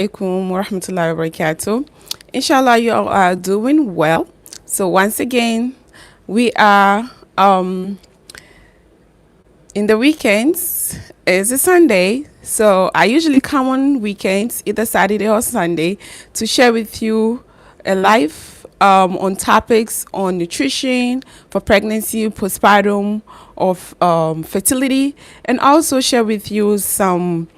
Alaikum wa rahmatullahi wa barakatuh. Inshallah, you all are doing well. So once again, we are in the weekends. It's a Sunday, so I usually come on weekends, either Saturday or Sunday, to share with you a life on topics on nutrition for pregnancy, postpartum, of fertility, and also share with you some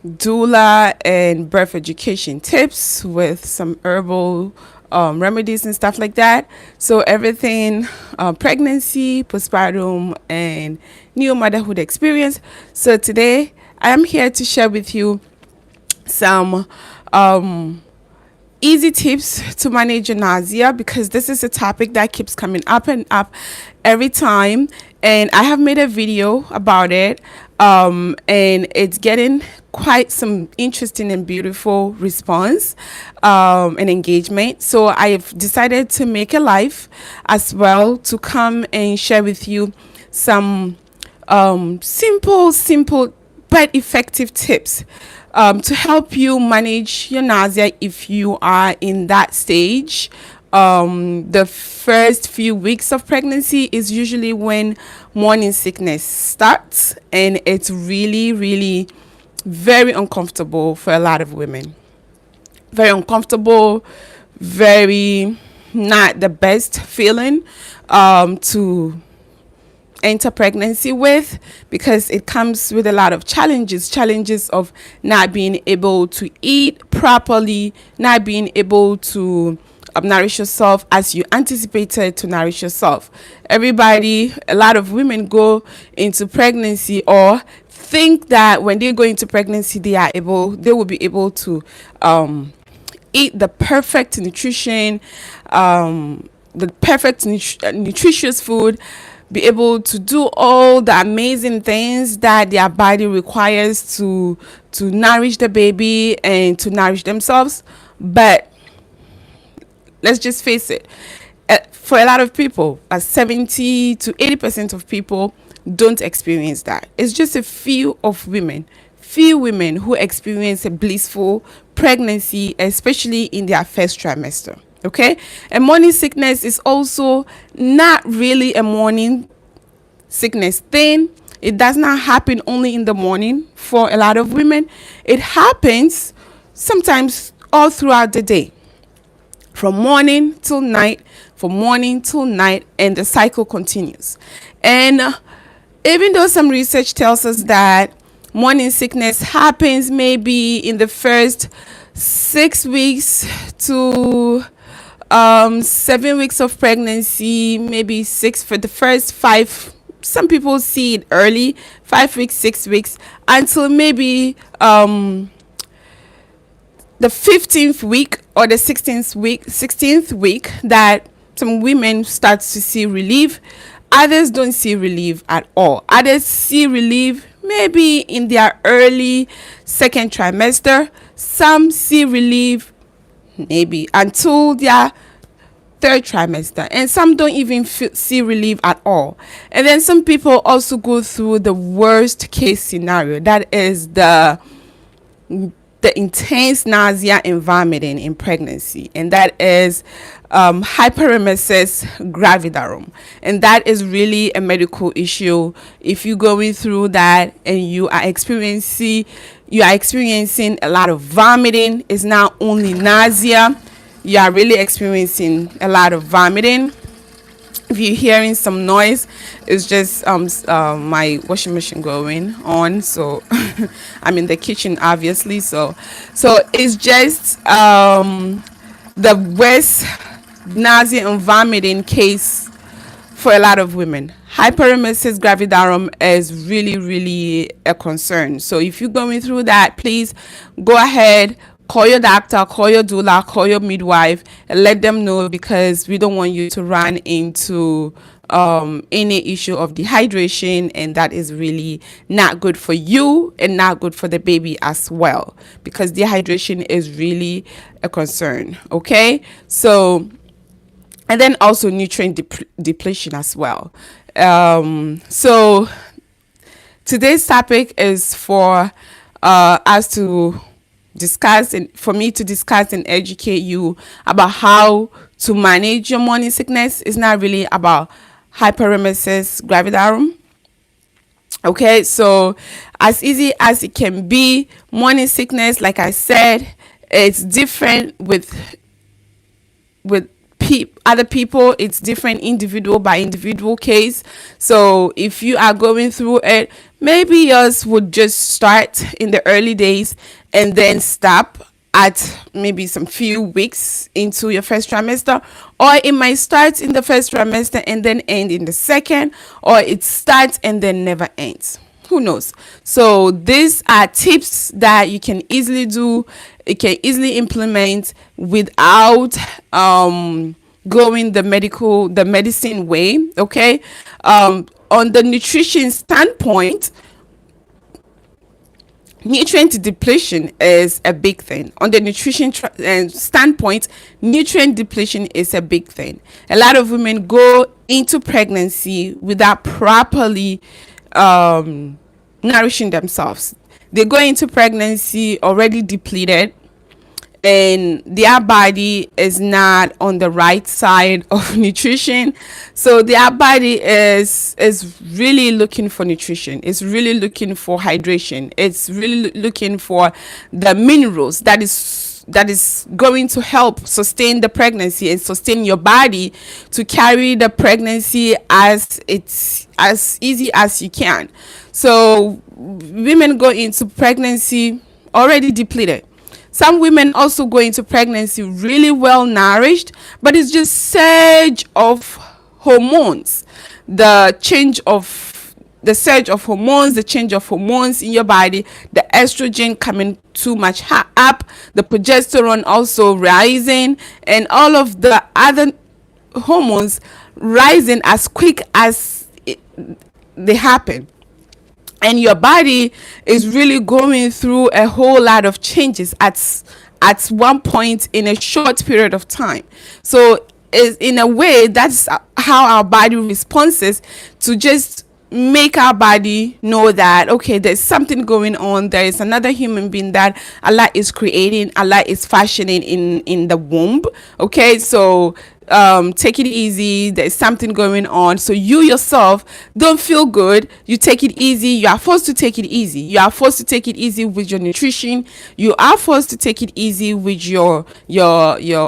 doula and birth education tips with some herbal remedies and stuff like that. So everything pregnancy, postpartum, and new motherhood experience. So today I am here to share with you some easy tips to manage your nausea, because this is a topic that keeps coming up and up every time, and I have made a video about it, and it's getting quite some interesting and beautiful response and engagement. So I've decided to make a live as well to come and share with you some simple but effective tips to help you manage your nausea if you are in that stage. The first few weeks of pregnancy is usually when morning sickness starts, and it's really very uncomfortable for a lot of women. Very uncomfortable, very not the best feeling to enter pregnancy with, because it comes with a lot of challenges of not being able to eat properly, not being able to nourish yourself as you anticipated to nourish yourself. A lot of women go into pregnancy or think that when they go into pregnancy they will be able to eat the perfect nutrition, the perfect nutritious food, be able to do all the amazing things that their body requires to nourish the baby and to nourish themselves. But let's just face it, for a lot of people, 70 to 80% of people don't experience that. It's just a few women who experience a blissful pregnancy, especially in their first trimester. Okay, and morning sickness is also not really a morning sickness thing. It does not happen only in the morning for a lot of women. It happens sometimes all throughout the day, from morning till night, and the cycle continues. And even though some research tells us that morning sickness happens maybe in the first 6 weeks to 7 weeks of pregnancy, maybe 6 for the first 5. Some people see it early, 5 weeks, 6 weeks, until maybe the 15th week or the 16th week that some women start to see relief. Others don't see relief at all. Others see relief maybe in their early second trimester. Some see relief maybe until their third trimester, and some don't even see relief at all. And then some people also go through the worst case scenario, that is the intense nausea and vomiting in pregnancy, and that is hyperemesis gravidarum, and that is really a medical issue. If you're going through that and you are experiencing a lot of vomiting, it's not only nausea, you are really experiencing a lot of vomiting. If you're hearing some noise, it's just my washing machine going on. So I'm in the kitchen, obviously. So it's just the worst nausea and vomiting case for a lot of women. Hyperemesis gravidarum is really a concern. So if you're going through that, please go ahead, call your doctor, call your doula, call your midwife, and let them know, because we don't want you to run into any issue of dehydration, and that is really not good for you and not good for the baby as well, because dehydration is really a concern. Okay, so, and then also nutrient depletion as well. So today's topic is for us to discuss and for me to discuss and educate you about how to manage your morning sickness. It's not really about hyperemesis gravidarum. Okay, so as easy as it can be, morning sickness, like I said, it's different with other people. It's different individual by individual case. So if you are going through it, maybe yours would just start in the early days and then stop at maybe some few weeks into your first trimester, or it might start in the first trimester and then end in the second, or it starts and then never ends. Who knows? So these are tips that you can easily do, you can easily implement without going the medicine way. Okay, on the nutrition standpoint, nutrient depletion is a big thing. On the nutrition standpoint, nutrient depletion is a big thing. A lot of women go into pregnancy without properly nourishing themselves. They go into pregnancy already depleted, and their body is not on the right side of nutrition. So their body is really looking for nutrition. It's really looking for hydration. It's really looking for the minerals that is going to help sustain the pregnancy and sustain your body to carry the pregnancy as easy as you can. So women go into pregnancy already depleted. Some women also go into pregnancy really well nourished, but it's just surge of hormones, the surge of hormones, the change of hormones in your body, the estrogen coming too much up, the progesterone also rising, and all of the other hormones rising as quick as they happen. And your body is really going through a whole lot of changes at one point in a short period of time. So in a way, that's how our body responds to just make our body know that, okay, there's something going on. There is another human being that Allah is creating, Allah is fashioning in the womb. Okay, so take it easy. There's something going on. So you yourself don't feel good. You take it easy. You are forced to take it easy. You are forced to take it easy with your nutrition. You are forced to take it easy with your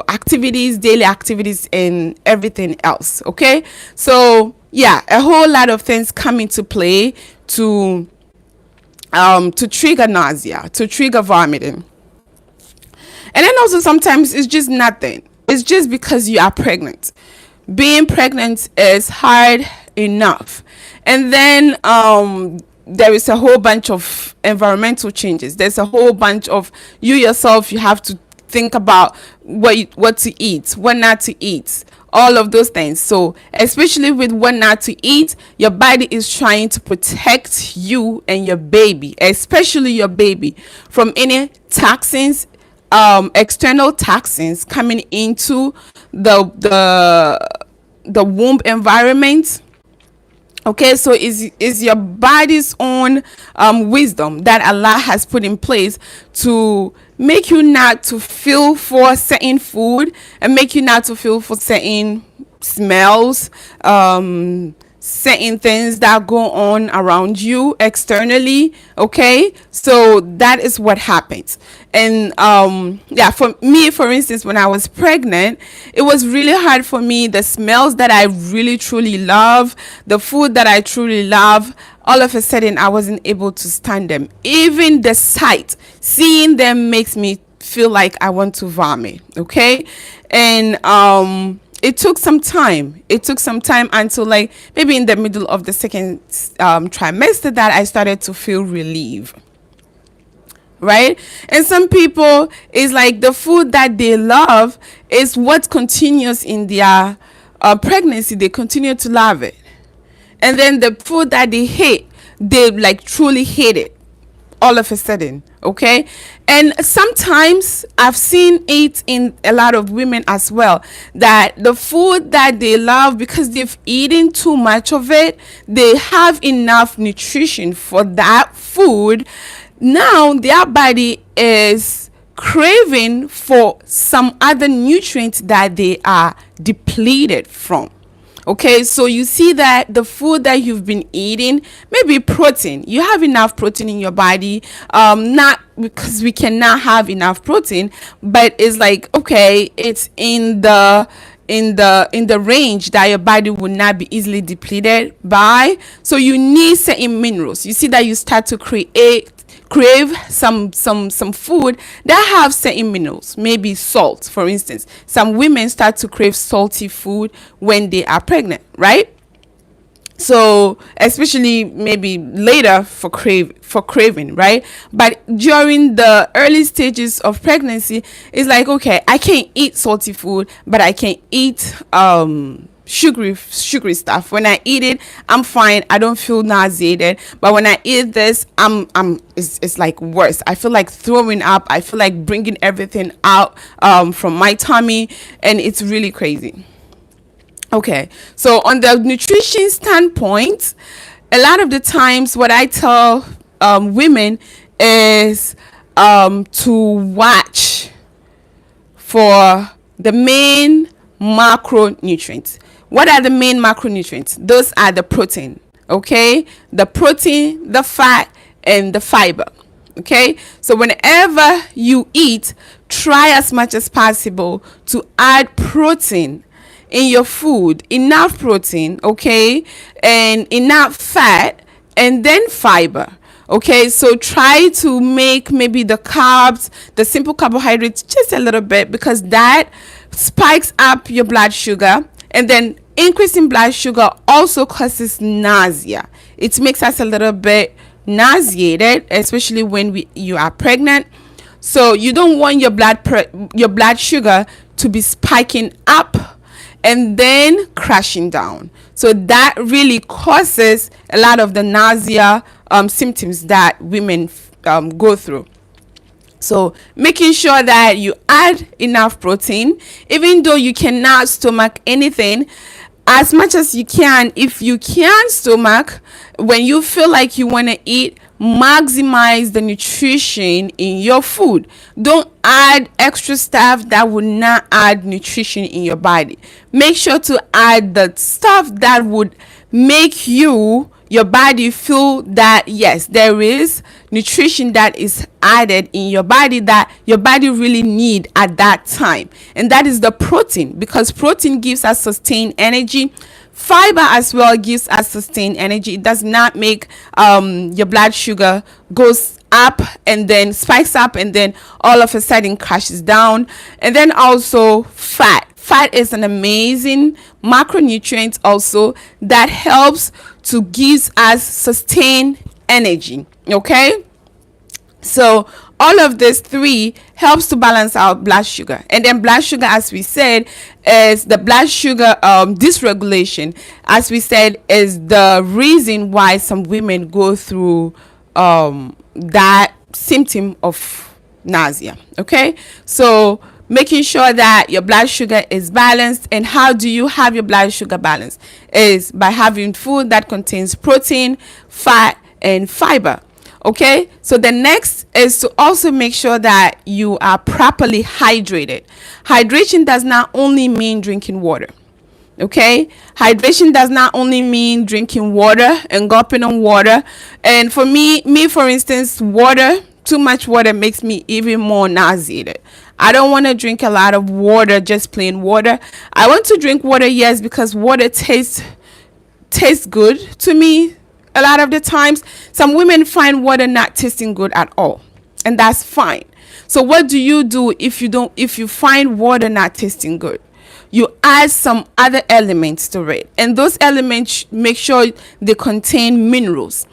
activities, daily activities, and everything else. Okay, so yeah, a whole lot of things come into play to trigger nausea, to trigger vomiting. And then also sometimes it's just nothing. It's just because you are pregnant. Being pregnant is hard enough. And then there is a whole bunch of environmental changes. There's a whole bunch of you yourself. You have to think about what to eat, what not to eat, all of those things. So especially with what not to eat, your body is trying to protect you and your baby, especially your baby, from any toxins, external toxins coming into the womb environment. Okay, so is your body's own wisdom that Allah has put in place to make you not to feel for certain food and make you not to feel for certain smells, certain things that go on around you externally. Okay, so that is what happens. And yeah, for me, for instance, when I was pregnant, it was really hard for me. The smells that I really truly love, the food that I truly love, all of a sudden I wasn't able to stand them. Even the sight, seeing them makes me feel like I want to vomit. Okay, and it took some time. It took some time until like maybe in the middle of the second trimester that I started to feel relief. Right? And some people, is like the food that they love is what continues in their pregnancy. They continue to love it. And then the food that they hate, they like truly hate it all of a sudden. Okay, and sometimes I've seen it in a lot of women as well, that the food that they love, because they've eaten too much of it, they have enough nutrition for that food. Now their body is craving for some other nutrients that they are depleted from. Okay, so you see that the food that you've been eating, maybe protein, you have enough protein in your body, not because we cannot have enough protein, but it's like, okay, it's in the range that your body will not be easily depleted by. So you need certain minerals. You see that you start to crave some food that have certain minerals, maybe salt, for instance. Some women start to crave salty food when they are pregnant, right? So especially maybe later for craving, right? But during the early stages of pregnancy, it's like, okay, I can't eat salty food, but I can eat sugary stuff. When I eat it, I'm fine. I don't feel nauseated. But when I eat this, it's like worse. I feel like throwing up. I feel like bringing everything out from my tummy, and it's really crazy. Okay, so on the nutrition standpoint, a lot of the times what I tell women is to watch for the main macronutrients. What are the main macronutrients? Those are the protein, okay? The protein, the fat, and the fiber, okay? So whenever you eat, try as much as possible to add protein in your food, enough protein, okay, and enough fat, and then fiber. Okay, so try to make maybe the carbs, the simple carbohydrates, just a little bit, because that spikes up your blood sugar, and then increasing blood sugar also causes nausea. It makes us a little bit nauseated, especially when you are pregnant. So you don't want your blood sugar to be spiking up and then crashing down. So that really causes a lot of the nausea symptoms that women go through. So making sure that you add enough protein, even though you cannot stomach anything, as much as you can. If you can stomach, when you feel like you want to eat, maximize the nutrition in your food. Don't add extra stuff that would not add nutrition in your body. Make sure to add the stuff that would make your body feel that yes, there is nutrition that is added in your body that your body really need at that time, and that is the protein, because protein gives us sustained energy. Fiber as well gives us sustained energy. It does not make your blood sugar goes up and then spikes up and then all of a sudden crashes down. And then also fat. Fat is an amazing macronutrient also that helps to give us sustained energy. Okay, so all of these three helps to balance out blood sugar. And then blood sugar, as we said, is the blood sugar dysregulation, as we said, is the reason why some women go through that symptom of nausea. Okay, so making sure that your blood sugar is balanced. And how do you have your blood sugar balanced? Is by having food that contains protein, fat, and fiber. Okay, so the next is to also make sure that you are properly hydrated. Hydration does not only mean drinking water. Okay, hydration does not only mean drinking water and gulping on water. And for me for instance, water, too much water makes me even more nauseated. I don't want to drink a lot of water, just plain water. I want to drink water, yes, because water tastes good to me. A lot of the times, some women find water not tasting good at all, and that's fine. So what do you do if you find water not tasting good? You add some other elements to it, and those elements, make sure they contain minerals,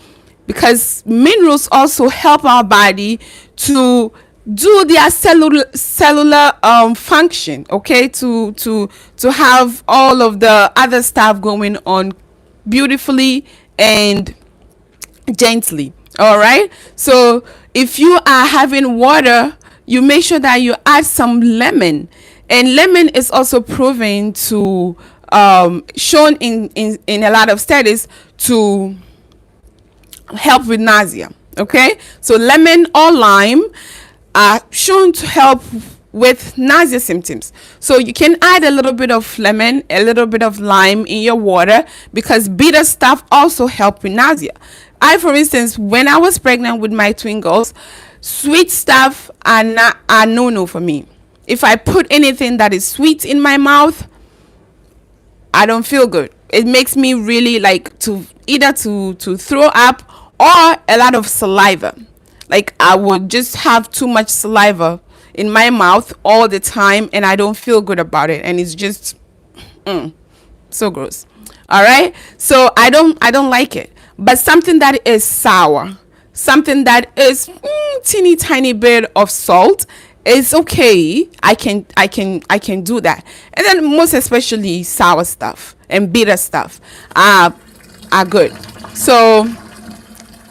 because minerals also help our body to do their cellular function. Okay, to have all of the other stuff going on beautifully and gently. All right, so if you are having water, you make sure that you add some lemon, and lemon is also proven to shown in a lot of studies to help with nausea. Okay, so lemon or lime, are shown to help with nausea symptoms. So you can add a little bit of lemon, a little bit of lime in your water, because bitter stuff also help with nausea. I, for instance, when I was pregnant with my twin girls, sweet stuff are no for me. If I put anything that is sweet in my mouth, I don't feel good. It makes me really like to either to throw up or a lot of saliva. Like I would just have too much saliva in my mouth all the time, and I don't feel good about it, and it's just so gross. All right, so I don't like it. But something that is sour, something that is teeny tiny bit of salt, is okay. I can do that. And then most especially sour stuff and bitter stuff are good. So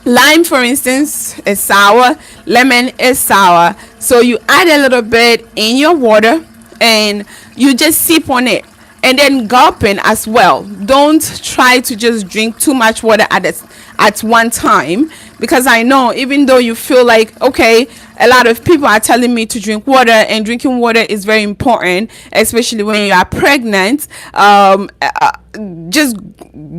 lime, for instance, is sour. Lemon is sour. So you add a little bit in your water and you just sip on it. And then gulping as well. Don't try to just drink too much water at one time, because I know even though you feel like, okay, a lot of people are telling me to drink water, and drinking water is very important, especially when you are pregnant. Just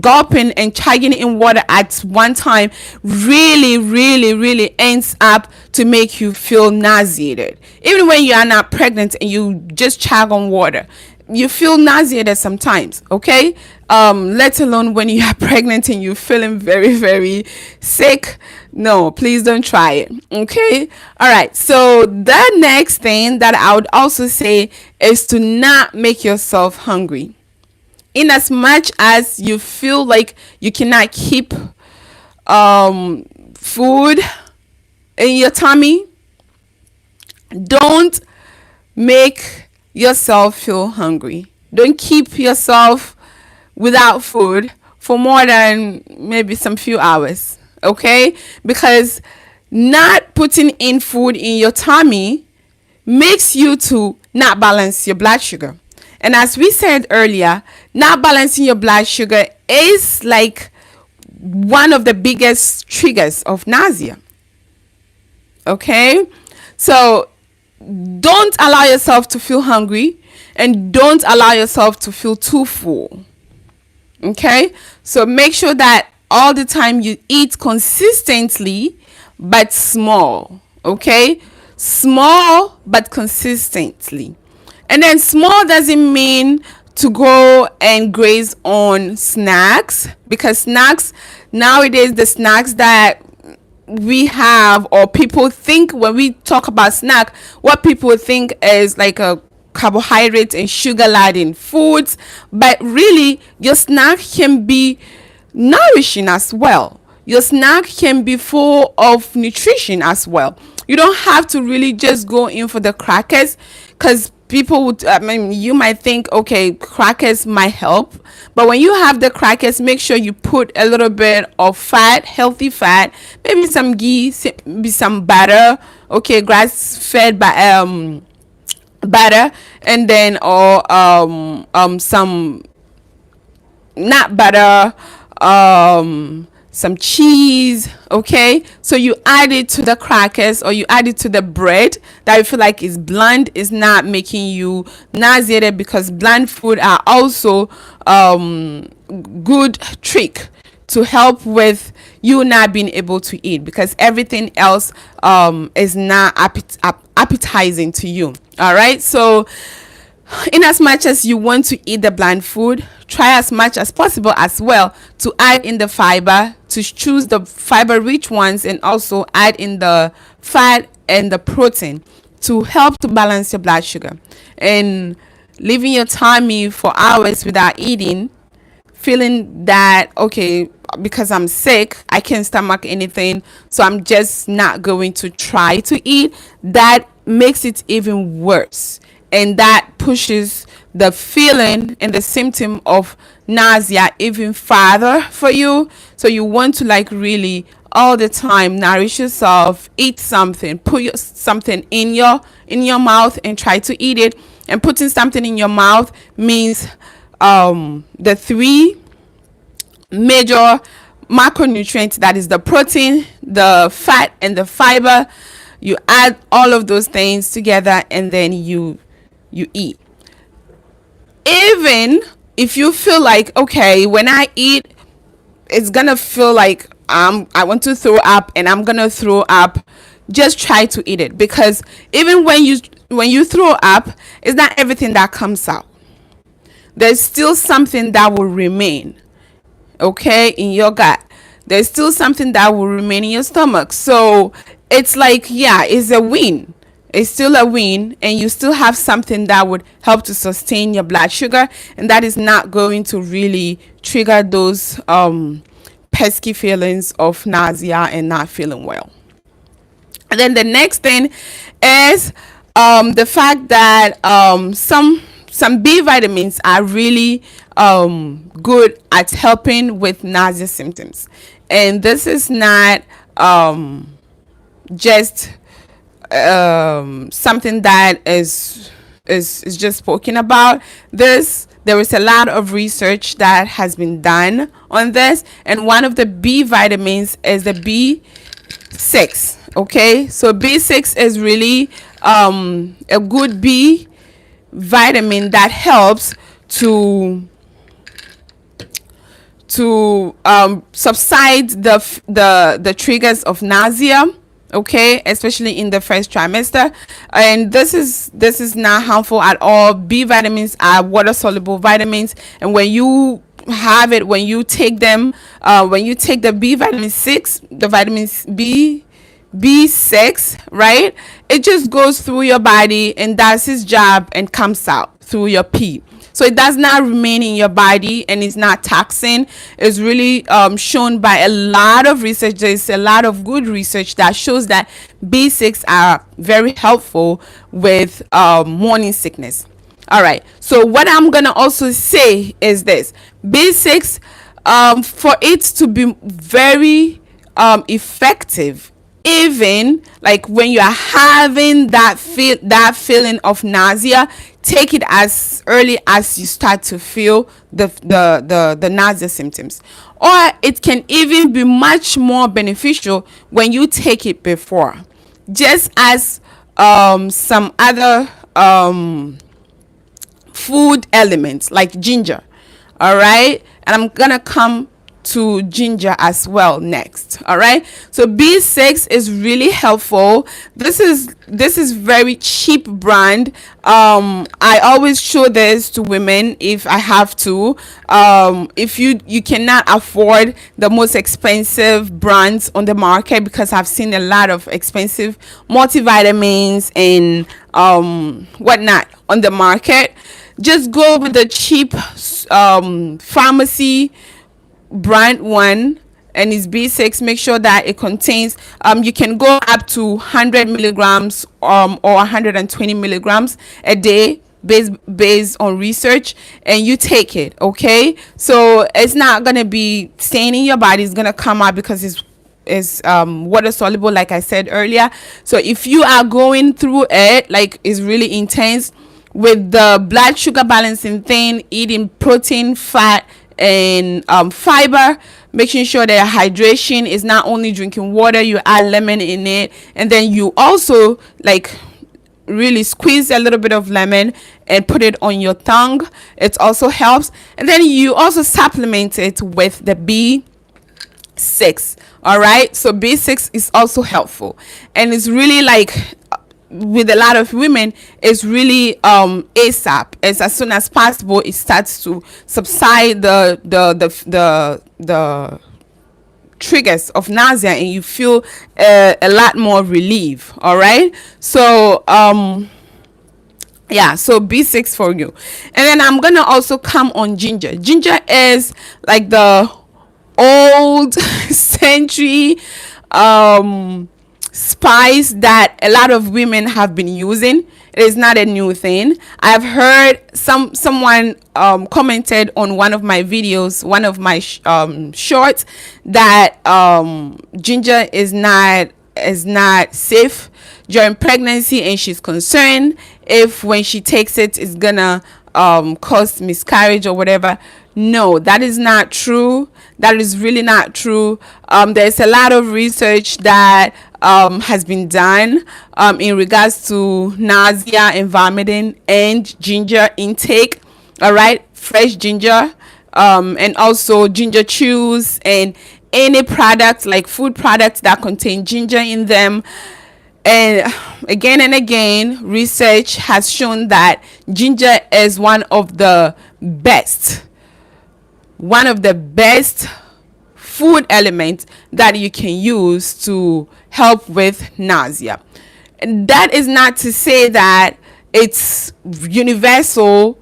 gulping and chugging in water at one time really ends up to make you feel nauseated. Even when you are not pregnant and you just chug on water, you feel nauseated sometimes, okay? Let alone when you are pregnant and you're feeling very sick. No, please don't try it, okay? All right, so the next thing that I would also say is to not make yourself hungry. In as much as you feel like you cannot keep food in your tummy, don't make yourself feel hungry. Don't keep yourself without food for more than maybe some few hours, okay? Because not putting in food in your tummy makes you to not balance your blood sugar. And as we said earlier, not balancing your blood sugar is like one of the biggest triggers of nausea, okay? So don't allow yourself to feel hungry, and don't allow yourself to feel too full, okay? So make sure that all the time you eat consistently but small, okay? Small but consistently. And then small doesn't mean to go and graze on snacks, because snacks nowadays, the snacks that we have, or people think when we talk about snack, what people think is like a carbohydrate and sugar laden foods, but really your snack can be nourishing as well. Your snack can be full of nutrition as well. You don't have to really just go in for the crackers, because people would, you might think, okay, crackers might help, but when you have the crackers, make sure you put a little bit of fat, healthy fat, maybe some ghee, maybe some butter, okay, grass-fed butter, and then or some nut butter, some cheese, okay? So you add it to the crackers, or you add it to the bread that you feel like is bland, is not making you nauseated, because bland food are also good trick to help with you not being able to eat, because everything else is not appetizing to you. All right, so in as much as you want to eat the bland food, try as much as possible as well to add in the fiber, to choose the fiber rich ones, and also add in the fat and the protein to help to balance your blood sugar. And leaving your tummy for hours without eating, feeling that, okay, because I'm sick, I can't stomach anything, so I'm just not going to try to eat, that makes it even worse. And that pushes the feeling and the symptom of nausea even farther for you. So you want to like really all the time nourish yourself, eat something, put something in your mouth and try to eat it. And putting something in your mouth means the three major macronutrients, that is the protein, the fat, and the fiber, You add all of those things together and then you eat. Even if you feel like, okay, when I eat, it's gonna feel like I want to throw up and I'm gonna throw up, just try to eat it, because even when you throw up, it's not everything that comes out. There's still something that will remain, okay, in your gut. There's still something that will remain in your stomach. So it's like, yeah, it's a win. It's still a win, and you still have something that would help to sustain your blood sugar, and that is not going to really trigger those pesky feelings of nausea and not feeling well. And then the next thing is the fact that some B vitamins are really good at helping with nausea symptoms. And this is not just something that is just spoken about. There is a lot of research that has been done on this, and one of the B vitamins is the B6. Okay, so B6 is really a good B vitamin that helps to subside the triggers of nausea, okay, especially in the first trimester. And this is not harmful at all. B vitamins are water soluble vitamins, and when you take them, when you take the vitamins B6, right, it just goes through your body and does its job and comes out through your pee. So it does not remain in your body, and it's not toxin. It's really shown by a lot of research. There's a lot of good research that shows that B6 are very helpful with morning sickness. All right, so what I'm gonna also say is this: B6, for it to be very effective, even like when you are having that feeling of nausea, take it as early as you start to feel the nausea symptoms. Or it can even be much more beneficial when you take it before, just as some other food elements like ginger. All right, and I'm gonna come to ginger as well next. All right, so B6 is really helpful. This is very cheap brand. I always show this to women if I have to. If you cannot afford the most expensive brands on the market, because I've seen a lot of expensive multivitamins and whatnot on the market, just go with the cheap pharmacy brand one, and it's B6. Make sure that it contains you can go up to 100 milligrams or 120 milligrams a day based on research, and you take it. Okay, so it's not gonna be staying in your body. It's gonna come out because it's water soluble, like I said earlier. So if you are going through it, like it's really intense with the blood sugar balancing thing, eating protein, fat, and fiber, making sure that hydration is not only drinking water, you add lemon in it, and then you also like really squeeze a little bit of lemon and put it on your tongue. It also helps, and then you also supplement it with the B6. All right, so B6 is also helpful, and it's really like, with a lot of women, it's really ASAP. It's as soon as possible it starts to subside the triggers of nausea, and you feel a lot more relief. All right, so yeah, so B6 for you. And then I'm gonna also come on ginger. Ginger is like the old century spice that a lot of women have been using. It is not a new thing. I've heard someone commented on one of my videos, one of my shorts, that ginger is not safe during pregnancy, and she's concerned if when she takes it, it's gonna cause miscarriage or whatever. No, that is not true. That is really not true. There's a lot of research that has been done in regards to nausea and vomiting and ginger intake. All right, fresh ginger, and also ginger chews and any products like food products that contain ginger in them. And again, research has shown that ginger is one of the best food elements that you can use to help with nausea. And that is not to say that it's universal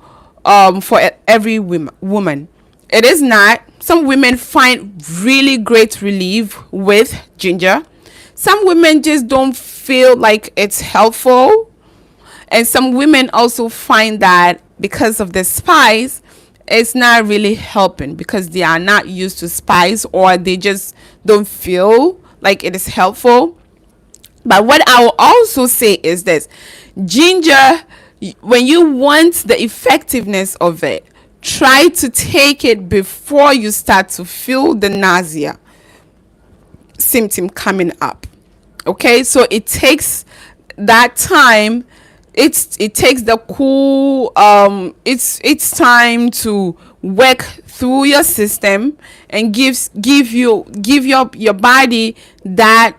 for every woman. It is not. Some women find really great relief with ginger. Some women just don't feel like it's helpful. And some women also find that because of the spice, it's not really helping because they are not used to spice, or they just don't feel like it is helpful. But what I will also say is this: ginger, when you want the effectiveness of it, try to take it before you start to feel the nausea symptom coming up. Okay, so it takes that time. It takes the cool it's time to work through your system and give your body that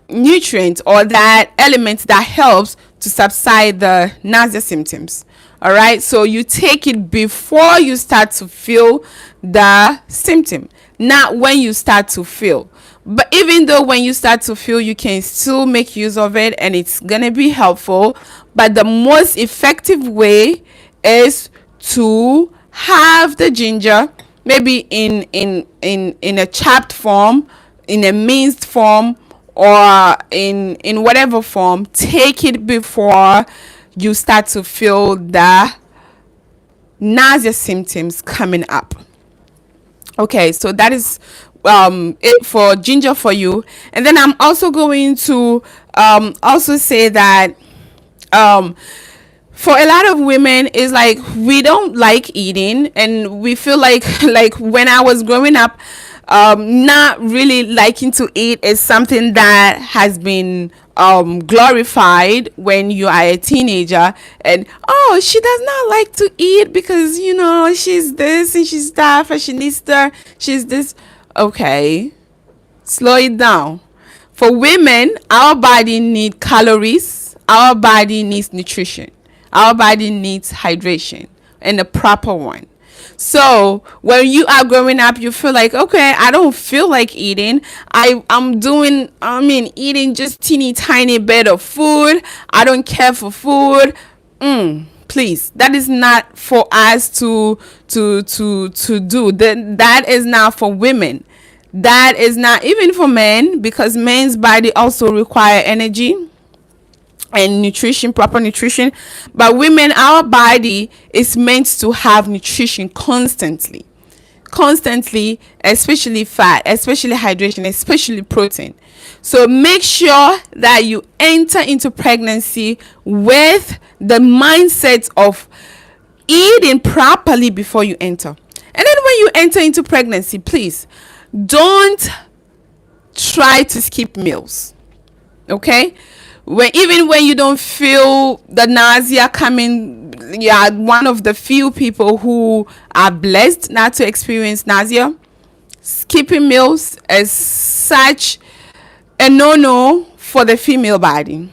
nutrient or that element that helps to subside the nausea symptoms. All right, so you take it before you start to feel the symptom, not when you start to feel. But even though when you start to feel, you can still make use of it and it's gonna be helpful. But the most effective way is to have the ginger maybe in a chopped form, in a minced form, or in whatever form. Take it before you start to feel the nausea symptoms coming up. Okay, so that is it for ginger for you. And then I'm also going to also say that for a lot of women, is like we don't like eating, and we feel like when I was growing up, not really liking to eat is something that has been glorified when you are a teenager. And she does not like to eat because she's this and she's that, fashionista, she's this. Okay, slow it down. For women, our body needs calories, our body needs nutrition, our body needs hydration, and a proper one. So when you are growing up, you feel like, okay, I don't feel like eating. I'm eating just teeny tiny bit of food. I don't care for food. Please, that is not for us to do. That is not for women. That is not even for men, because men's body also require energy and nutrition, proper nutrition. But women, our body is meant to have nutrition constantly, especially fat, especially hydration, especially protein. So make sure that you enter into pregnancy with the mindset of eating properly before you enter. And then when you enter into pregnancy, please don't try to skip meals. Okay, even when you don't feel the nausea coming, you are one of the few people who are blessed not to experience nausea. Skipping meals is such a no-no for the female body.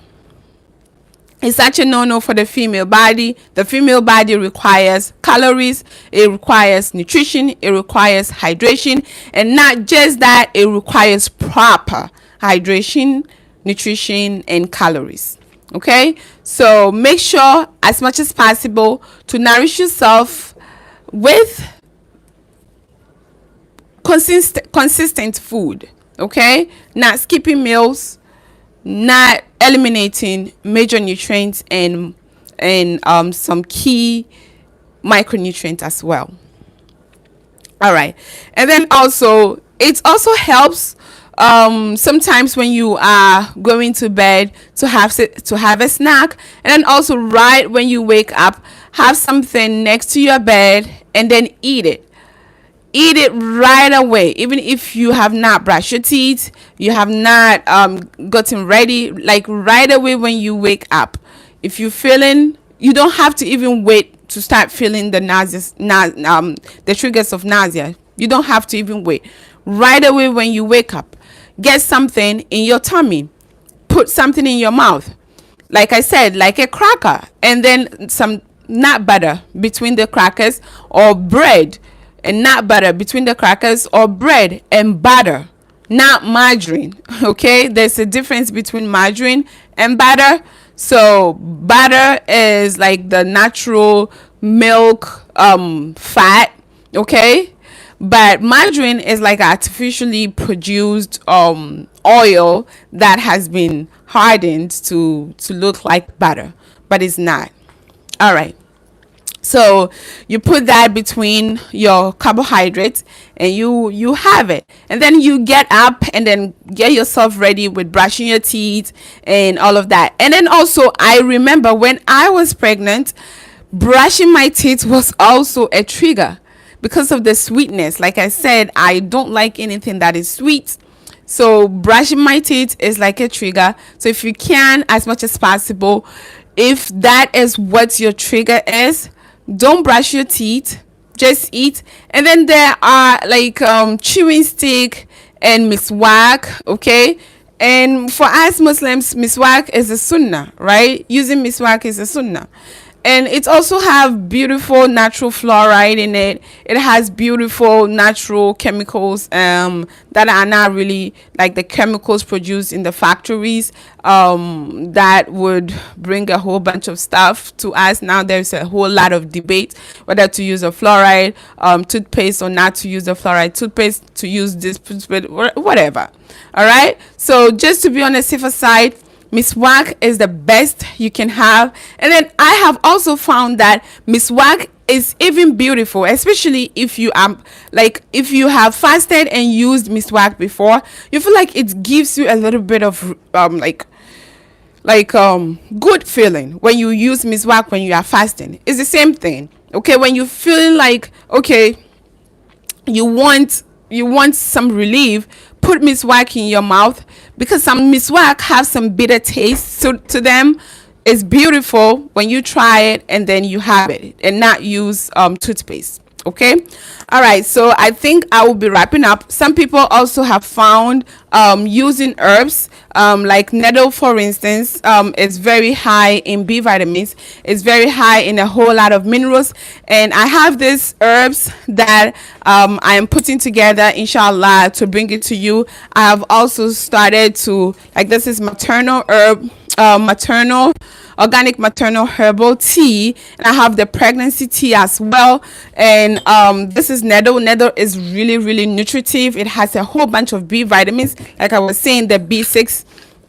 It's such a no-no for the female body. The female body requires calories, it requires nutrition, it requires hydration, and not just that, it requires proper hydration, nutrition, and calories. Okay, so make sure as much as possible to nourish yourself with consistent food. Okay, not skipping meals, not eliminating major nutrients and some key micronutrients as well. All right, and then also it also helps sometimes when you are going to bed to have a snack, and then also right when you wake up, have something next to your bed and then eat it. eat it right away. Even if you have not brushed your teeth, you have not gotten ready, like right away when you wake up. If you're feeling, you don't have to even wait to start feeling the the triggers of nausea. You don't have to even wait. Right away when you wake up, get something in your tummy, put something in your mouth, like I said, like a cracker, and then some nut butter between the crackers, or bread and nut butter between the crackers, or bread and butter, not margarine. Okay, there's a difference between margarine and butter. So butter is like the natural milk fat, okay, but margarine is like artificially produced oil that has been hardened to look like butter, but it's not. All right, so you put that between your carbohydrates, and you have it, and then you get up and then get yourself ready with brushing your teeth and all of that. And then also, I remember when I was pregnant, brushing my teeth was also a trigger because of the sweetness. Like I said, I don't like anything that is sweet. So brushing my teeth is like a trigger. So if you can, as much as possible, if that is what your trigger is, don't brush your teeth, just eat. And then there are like chewing stick and miswak, okay? And for us Muslims, miswak is a sunnah, right? Using miswak is a sunnah. And it also have beautiful natural fluoride in it. It has beautiful natural chemicals that are not really like the chemicals produced in the factories that would bring a whole bunch of stuff to us. Now there's a whole lot of debate whether to use a fluoride toothpaste or not to use a fluoride toothpaste, to use this toothpaste, whatever. All right, so just to be on the safer side, miswak is the best you can have. And then I have also found that miswak is even beautiful, especially if you if you have fasted and used miswak before. You feel like it gives you a little bit of good feeling when you use miswak when you are fasting. It's the same thing, okay? When you feel like, okay, you want some relief, put miswak in your mouth, because some miswak have some bitter taste to them. It's beautiful when you try it and then you have it, and not use toothpaste. Okay, all right, so I think I will be wrapping up. Some people also have found using herbs like nettle, for instance. It's very high in B vitamins, it's very high in a whole lot of minerals, and I have these herbs that I am putting together, inshallah, to bring it to you. I have also started to, like, this is maternal herb, organic maternal herbal tea, and I have the pregnancy tea as well. And this is nettle. Nettle is really nutritive. It has a whole bunch of B vitamins, like I was saying, the B6,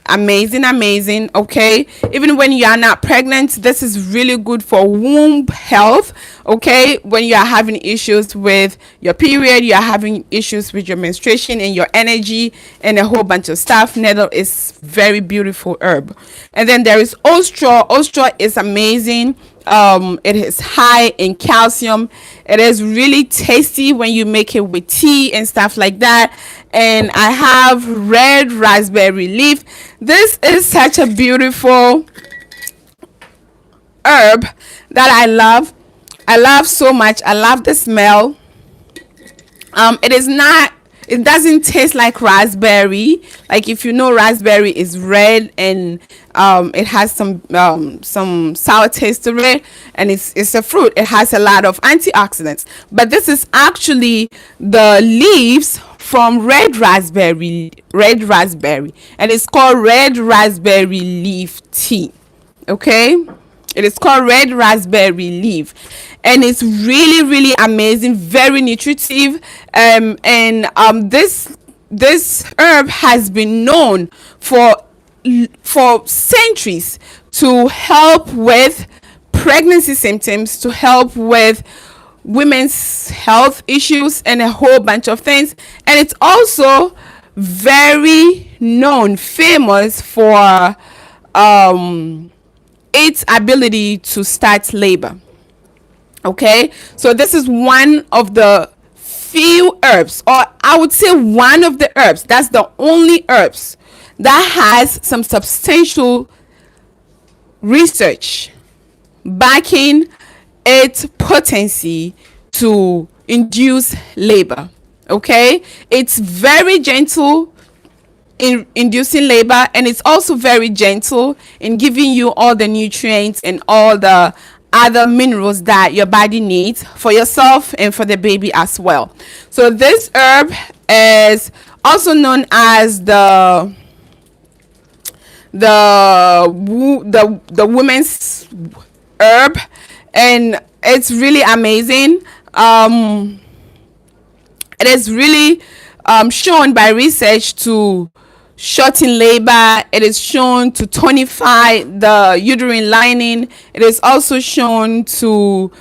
amazing. Okay, even when you are not pregnant, this is really good for womb health. Okay, when you are having issues with your period, you are having issues with your menstruation and your energy and a whole bunch of stuff, nettle is very beautiful herb. And then there is ostra. Ostra is amazing. It is high in calcium. It is really tasty when you make it with tea and stuff like that. And I have red raspberry leaf. This is such a beautiful herb that I love so much. I love the smell. It doesn't taste like raspberry. Like, if you know, raspberry is red, and it has some sour taste to it, and it's a fruit. It has a lot of antioxidants. But this is actually the leaves from red raspberry, and it's called red raspberry leaf tea. Okay, it is called red raspberry leaf, and it's really amazing, very nutritive. This herb has been known for centuries to help with pregnancy symptoms, to help with women's health issues, and a whole bunch of things. And it's also very known, famous for its ability to start labor. Okay, so this is one of the few herbs, or I would say one of the herbs, that's the only herbs that has some substantial research backing its potency to induce labor. Okay, it's very gentle in inducing labor, and it's also very gentle in giving you all the nutrients and all the other minerals that your body needs for yourself and for the baby as well. So this herb is also known as the women's herb, and it's really amazing. It is really shown by research to shorten labor. It is shown to tonify the uterine lining. It is also shown to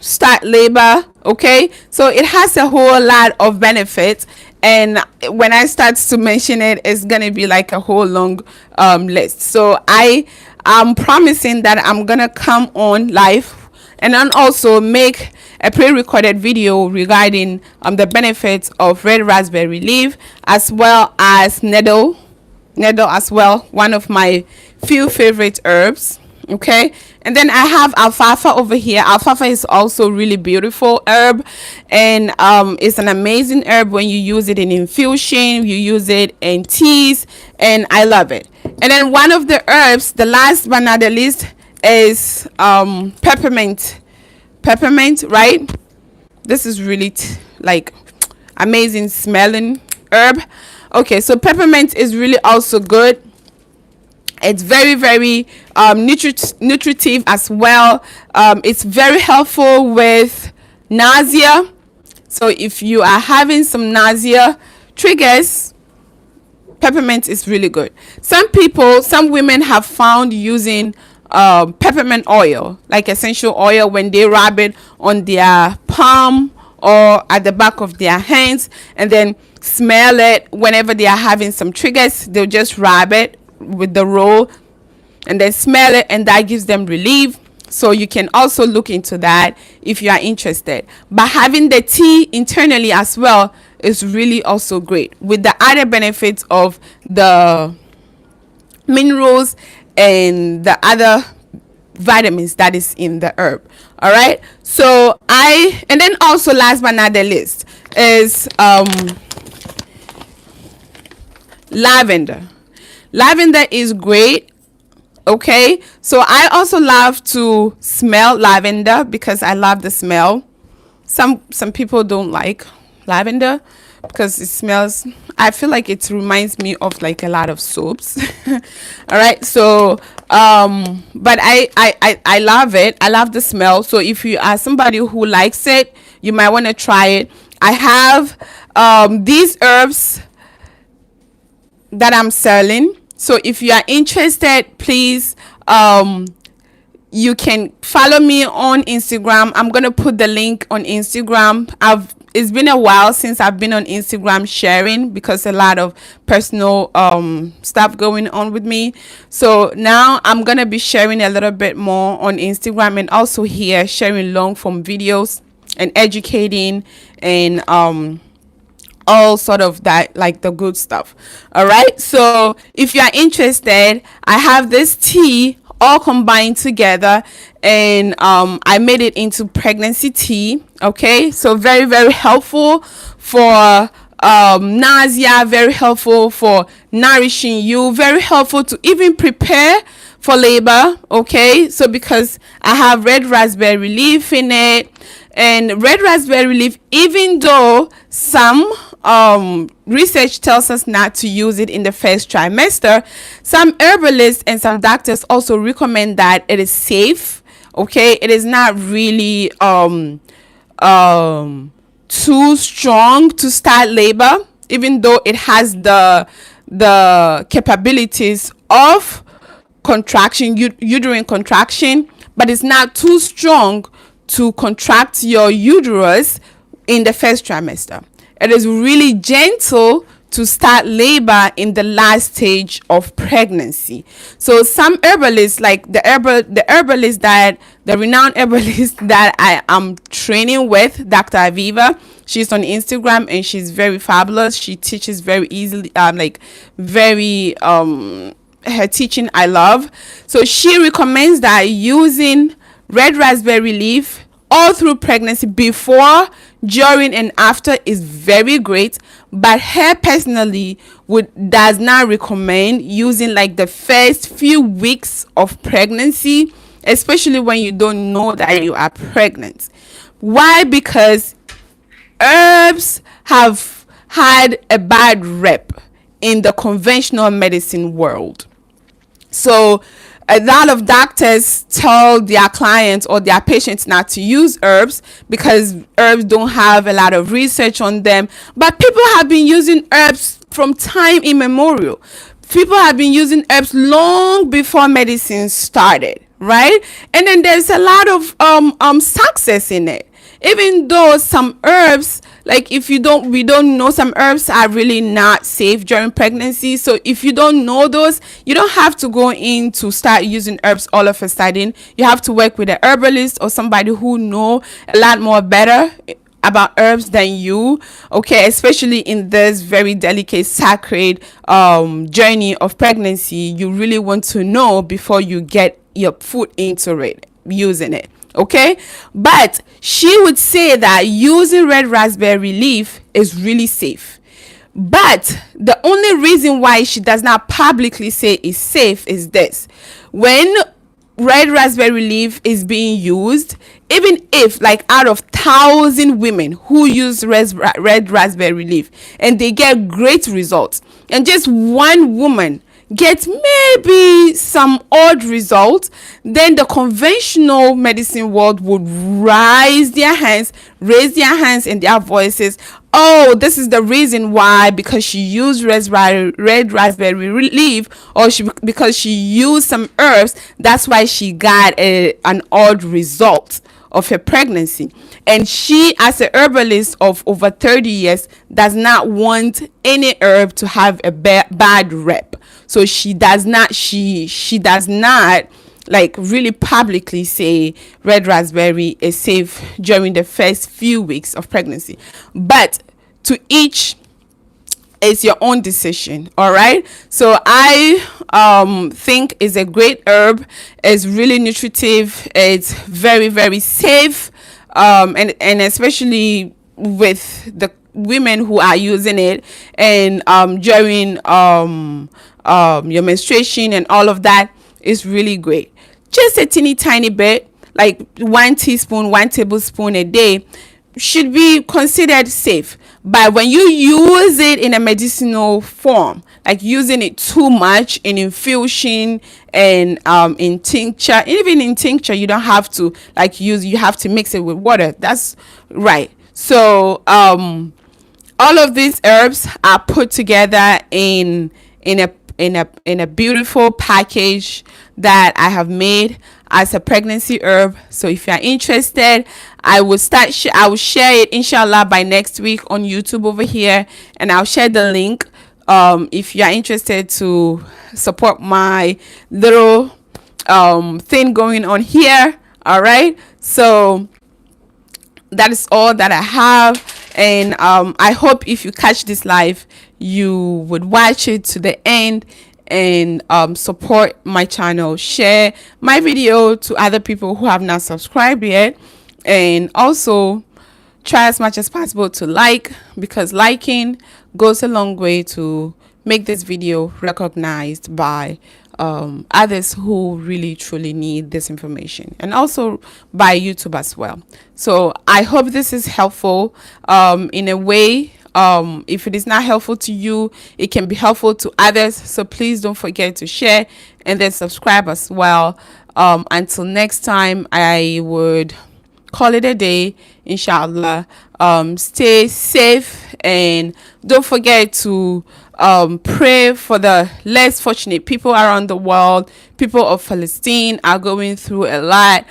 start labor. Okay, so it has a whole lot of benefits, and when I start to mention it, it's gonna be like a whole long list. So I am promising that I'm gonna come on live and then also make a pre-recorded video regarding the benefits of red raspberry leaf, as well as nettle as well, one of my few favorite herbs. Okay, and then I have alfalfa over here. Alfalfa is also really beautiful herb, and it's an amazing herb when you use it in infusion, you use it in teas, and I love it. And then one of the herbs, the last but not the least, is peppermint, right? This is really like amazing smelling herb. Okay, so peppermint is really also good. It's very, very nutritive as well. It's very helpful with nausea. So if you are having some nausea triggers, peppermint is really good. Some women have found using peppermint oil, like essential oil, when they rub it on their palm or at the back of their hands, and then smell it whenever they are having some triggers. They'll just rub it with the roll and then smell it, and that gives them relief. So you can also look into that if you are interested. But having the tea internally as well is really also great, with the added benefits of the minerals and the other vitamins that is in the herb. All right, so and then also last but not the least is lavender. Lavender is great. Okay, so I also love to smell lavender because I love the smell. Some people don't like lavender because it smells, I feel like it reminds me of like a lot of soaps. All right, so but I love it. I love the smell. So if you are somebody who likes it, you might want to try it. I have these herbs that I'm selling. So if you are interested, please you can follow me on Instagram. I'm gonna put the link on Instagram. It's been a while since I've been on Instagram sharing, because a lot of personal stuff going on with me. So now I'm gonna be sharing a little bit more on Instagram, and also here sharing long form videos and educating and all sort of that, like the good stuff. All right, so if you are interested, I have this tea all combined together, and I made it into pregnancy tea. Okay, so very, very helpful for nausea, very helpful for nourishing you, very helpful to even prepare for labor. Okay, so because I have red raspberry leaf in it, and red raspberry leaf, even though some research tells us not to use it in the first trimester, some herbalists and some doctors also recommend that it is safe. Okay, it is not really too strong to start labor, even though it has the capabilities of contraction, uterine contraction, but it's not too strong to contract your uterus in the first trimester. It is really gentle to start labor in the last stage of pregnancy. So some herbalists, like the herbalist that the renowned herbalist that I am training with, Dr. Aviva, she's on Instagram and she's very fabulous. She teaches very easily, her teaching I love. So she recommends that using red raspberry leaf all through pregnancy, before, during, and after is very great. But her personally does not recommend using like the first few weeks of pregnancy, especially when you don't know that you are pregnant. Why? Because herbs have had a bad rep in the conventional medicine world. So a lot of doctors tell their clients or their patients not to use herbs because herbs don't have a lot of research on them. But people have been using herbs from time immemorial. People have been using herbs long before medicine started, right? And then there's a lot of success in it. Even though some herbs, like we don't know, some herbs are really not safe during pregnancy. So if you don't know those, you don't have to go in to start using herbs all of a sudden. You have to work with an herbalist or somebody who know a lot more better about herbs than you, okay, especially in this very delicate, sacred journey of pregnancy. You really want to know before you get your foot into it, using it. Okay, but she would say that using red raspberry leaf is really safe. But the only reason why she does not publicly say it's safe is this: when red raspberry leaf is being used, even if like out of 1,000 women who use red raspberry leaf and they get great results, and just one woman get maybe some odd results, then the conventional medicine world would raise their hands and their voices. Oh, this is the reason why, because she used red raspberry leaf, or because she used some herbs, that's why she got an odd result of her pregnancy. And she, as a herbalist of over 30 years, does not want any herb to have a bad rep. So she does not like really publicly say red raspberry is safe during the first few weeks of pregnancy. But to each is your own decision. All right. So I think it's a great herb. It's really nutritive. It's very, very safe. And especially with the women who are using it and during your menstruation and all of that, is really great. Just a teeny tiny bit, like 1 teaspoon, 1 tablespoon a day, should be considered safe. But when you use it in a medicinal form, like using it too much in infusion and in tincture, even in tincture, you don't have to you have to mix it with water. That's right. So all of these herbs are put together in a beautiful package that I have made as a pregnancy herb. So if you are interested, I will share it inshallah by next week on YouTube over here, and I'll share the link if you are interested to support my little thing going on here. All right, so that is all that I have, and I hope if you catch this live, you would watch it to the end and support my channel, share my video to other people who have not subscribed yet, and also try as much as possible to like, because liking goes a long way to make this video recognized by others who really truly need this information, and also by YouTube as well. So I hope this is helpful in a way. If it is not helpful to you, it can be helpful to others. So please don't forget to share and then subscribe as well. Until next time, I would call it a day, inshallah. Stay safe, and don't forget to pray for the less fortunate people around the world. People of Palestine are going through a lot.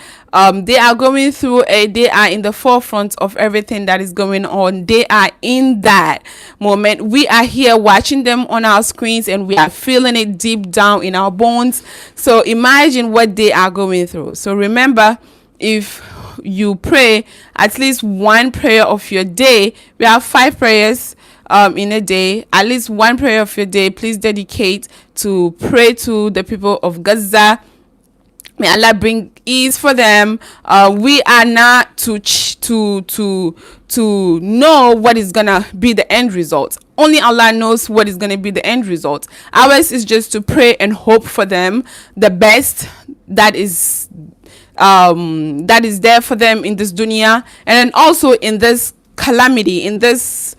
They are going through they are in the forefront of everything that is going on. They are in that moment. We are here watching them on our screens, and we are feeling it deep down in our bones. So imagine what they are going through. So remember, if you pray at least one prayer of your day, we have 5 prayers in a day. At least one prayer of your day, please dedicate to pray to the people of Gaza. May Allah bring ease for them. We are not to know what is gonna be the end result. Only Allah knows what is gonna be the end result. Ours is just to pray and hope for them the best that is there for them in this dunya, and then also in this calamity, in this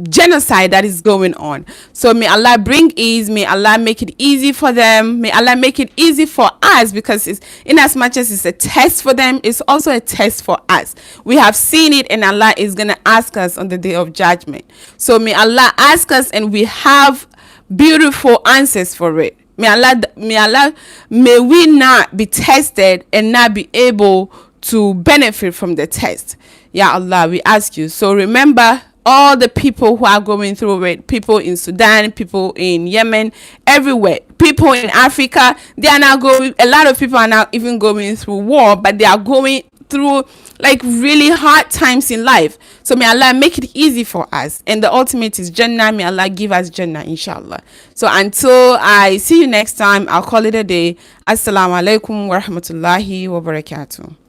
genocide that is going on. So may Allah bring ease, may Allah make it easy for them, may Allah make it easy for us, because it's, in as much as it's a test for them, it's also a test for us. We have seen it, and Allah is going to ask us on the day of judgment. So may Allah ask us, and we have beautiful answers for it. May we not be tested and not be able to benefit from the test. Ya Allah, we ask you. So remember all the people who are going through it, people in Sudan, people in Yemen, everywhere, people in Africa. They are now going, a lot of people are now even going through war, but they are going through like really hard times in life. So may Allah make it easy for us, and the ultimate is Jannah. May Allah give us Jannah, inshallah. So until I see you next time, I'll call it a day. Assalamu alaikum wa rahmatullahi wa barakatuh.